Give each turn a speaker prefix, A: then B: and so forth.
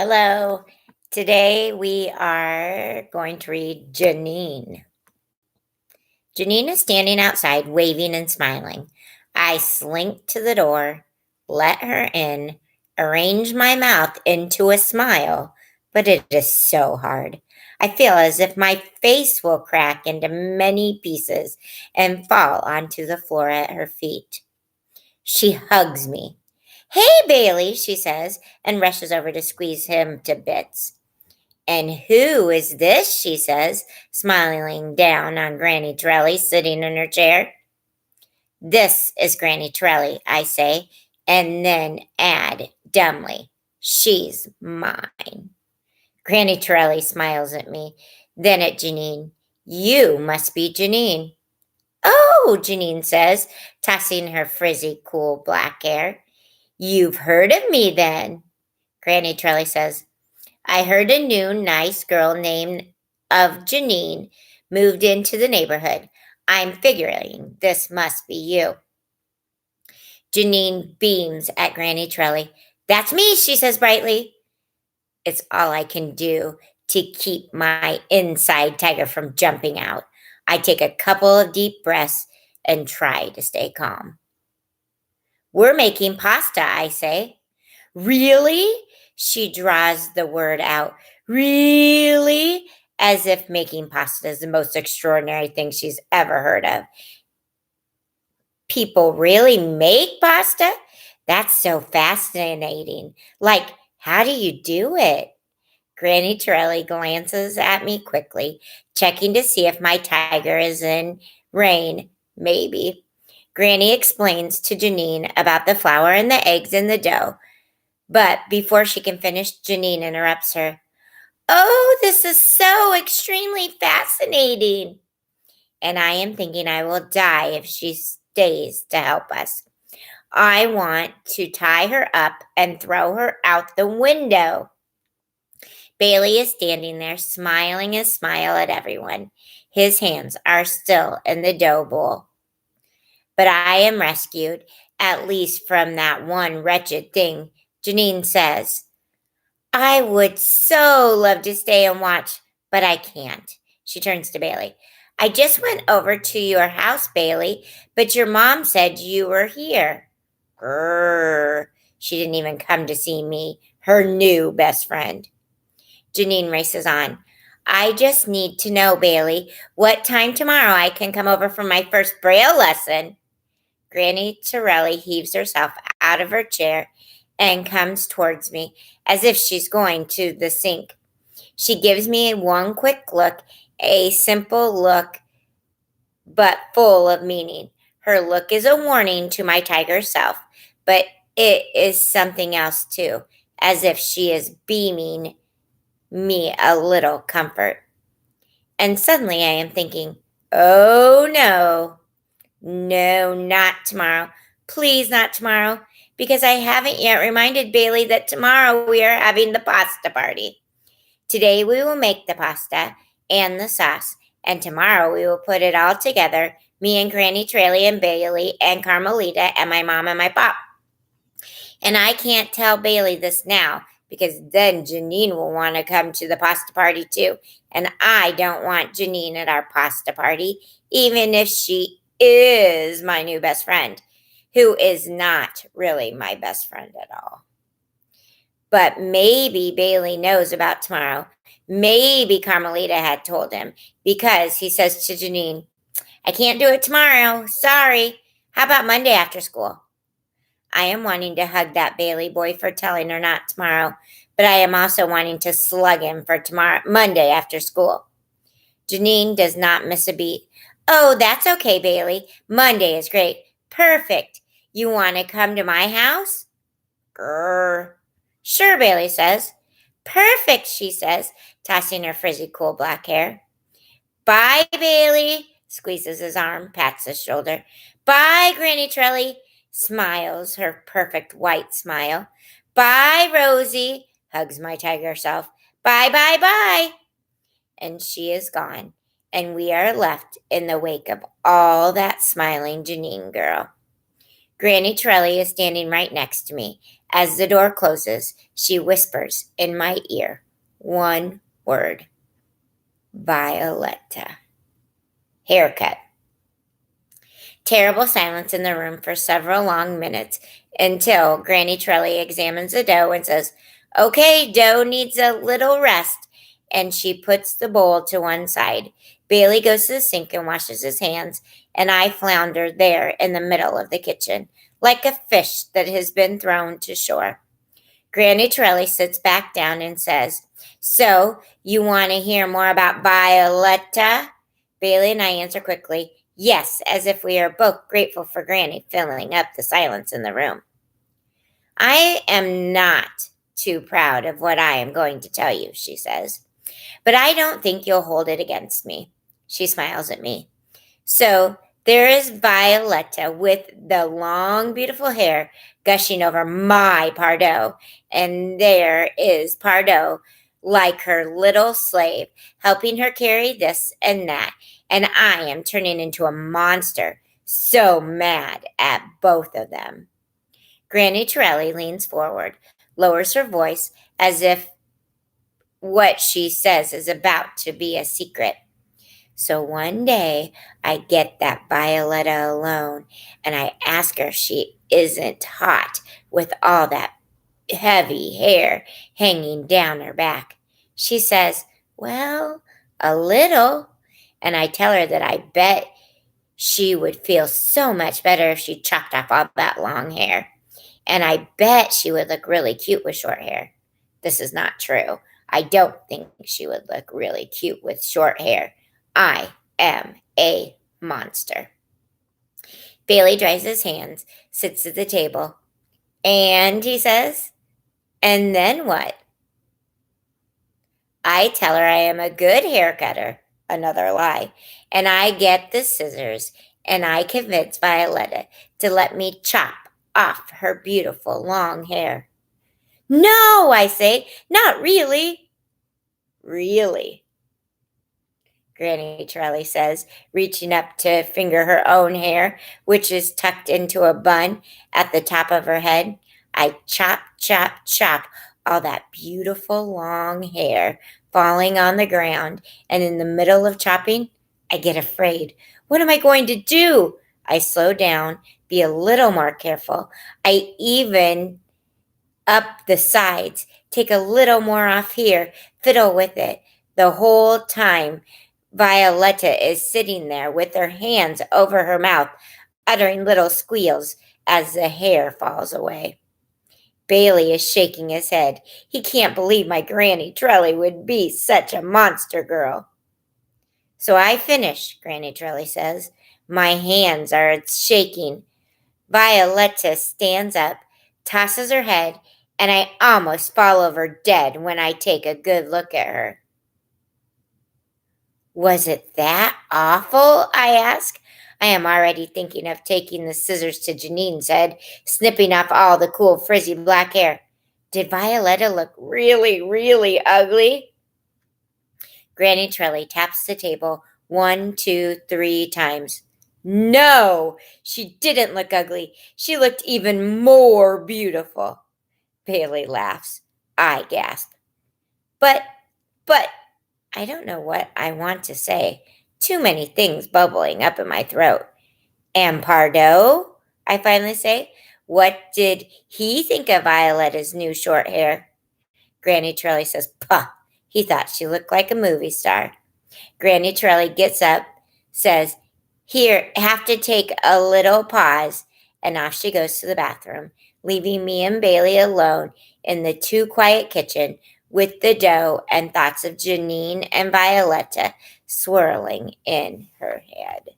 A: Hello. Today we are going to read Janine. Janine is standing outside, waving and smiling. I slink to the door, let her in, arrange my mouth into a smile, but it is so hard. I feel as if my face will crack into many pieces and fall onto the floor at her feet. She hugs me. Hey, Bailey, she says, and rushes over to squeeze him to bits. And who is this? She says, smiling down on Granny Torrelli sitting in her chair. This is Granny Torrelli, I say, and then add dumbly, she's mine. Granny Torrelli smiles at me, then at Janine. You must be Janine. Oh, Janine says, tossing her frizzy, cool black hair. You've heard of me then. Granny Torrelli says, I heard a new nice girl named of Janine moved into the neighborhood. I'm figuring this must be you. Janine beams at Granny Torrelli. That's me, she says brightly. It's all I can do to keep my inside tiger from jumping out. I take a couple of deep breaths and try to stay calm. We're making pasta, I say. Really? She draws the word out. Really? As if making pasta is the most extraordinary thing she's ever heard of. People really make pasta? That's so fascinating. Like, how do you do it? Granny Torrelli glances at me quickly, checking to see if my tiger is in rain, maybe. Granny explains to Janine about the flour and the eggs and the dough. But before she can finish, Janine interrupts her. Oh, this is so extremely fascinating. And I am thinking I will die if she stays to help us. I want to tie her up and throw her out the window. Bailey is standing there, smiling a smile at everyone. His hands are still in the dough bowl. But I am rescued, at least from that one wretched thing. Janine says, I would so love to stay and watch, but I can't. She turns to Bailey. I just went over to your house, Bailey, but your mom said you were here. Grrr. She didn't even come to see me, her new best friend. Janine races on. I just need to know, Bailey, what time tomorrow I can come over for my first Braille lesson. Granny Torrelli heaves herself out of her chair and comes towards me as if she's going to the sink. She gives me one quick look, a simple look, but full of meaning. Her look is a warning to my tiger self, but it is something else too, as if she is beaming me a little comfort. And suddenly I am thinking, oh no, not tomorrow. Please, not tomorrow, because I haven't yet reminded Bailey that tomorrow we are having the pasta party. Today we will make the pasta and the sauce, and tomorrow we will put it all together, me and Granny Torrelli and Bailey and Carmelita and my mom and my pop. And I can't tell Bailey this now, because then Janine will want to come to the pasta party too. And I don't want Janine at our pasta party, even if she is my new best friend, who is not really my best friend at all. But maybe Bailey knows about tomorrow. Maybe Carmelita had told him, because he says to Janine, I can't do it tomorrow. Sorry. How about Monday after school? I am wanting to hug that Bailey boy for telling her not tomorrow, but I am also wanting to slug him for Monday after school. Janine does not miss a beat. Oh, that's okay, Bailey. Monday is great. Perfect. You want to come to my house? Grrr. Sure, Bailey says. Perfect, she says, tossing her frizzy, cool black hair. Bye, Bailey, squeezes his arm, pats his shoulder. Bye, Granny Torrelli, smiles her perfect white smile. Bye, Rosie, hugs my tiger self. Bye, bye, bye. And she is gone, and we are left in the wake of all that smiling Janine girl. Granny Torrelli is standing right next to me. As the door closes, she whispers in my ear one word: Violetta. Haircut. Terrible silence in the room for several long minutes until Granny Trelly examines the dough and says, "Okay, dough needs a little rest." And she puts the bowl to one side. Bailey goes to the sink and washes his hands, and I flounder there in the middle of the kitchen, like a fish that has been thrown to shore. Granny Trelly sits back down and says, "So, you want to hear more about Violetta?" Bailey and I answer quickly, "Yes," as if we are both grateful for Granny filling up the silence in the room. "I am not too proud of what I am going to tell you," she says, "but I don't think you'll hold it against me." She smiles at me. "So there is Violetta with the long, beautiful hair gushing over my Pardo, and there is Pardo like her little slave, helping her carry this and that, and I am turning into a monster, so mad at both of them." Granny Torelli leans forward, lowers her voice as if what she says is about to be a secret. "So one day I get that Violetta alone and I ask her if she isn't hot with all that heavy hair hanging down her back. She says, 'Well, a little.' And I tell her that I bet she would feel so much better if she chopped off all that long hair. And I bet she would look really cute with short hair." This is not true. I don't think she would look really cute with short hair. I am a monster. Bailey dries his hands, sits at the table, and he says, "And then what?" I tell her I am a good hair cutter, another lie, and I get the scissors and I convince Violetta to let me chop off her beautiful long hair. "No," I say, "not really." "Really," Granny Trelly says, reaching up to finger her own hair, which is tucked into a bun at the top of her head. I chop, chop, chop all that beautiful long hair falling on the ground, and in the middle of chopping, I get afraid. What am I going to do? I slow down, be a little more careful. I even up the sides, take a little more off here, fiddle with it. The whole time, Violetta is sitting there with her hands over her mouth, uttering little squeals as the hair falls away. Bailey is shaking his head. He can't believe my Granny Trelly would be such a monster girl. "So I finish," Granny Trelly says. My hands are shaking. Violetta stands up, tosses her head, and I almost fall over dead when I take a good look at her. "Was it that awful?" I ask. I am already thinking of taking the scissors to Janine's head, snipping off all the cool frizzy black hair. Did Violetta look really, really ugly? Granny Trelly taps the table 1, 2, 3 times. "No, she didn't look ugly. She looked even more beautiful." Bailey laughs. I gasp. But, but, I don't know what I want to say. Too many things bubbling up in my throat. "And Pardo?" I finally say. "What did he think of Violetta's new short hair?" Granny Trelly says, "Puh, he thought she looked like a movie star." Granny Trelly gets up, says, "Here, have to take a little pause," and off she goes to the bathroom, leaving me and Bailey alone in the too quiet kitchen with the dough and thoughts of Janine and Violetta swirling in her head.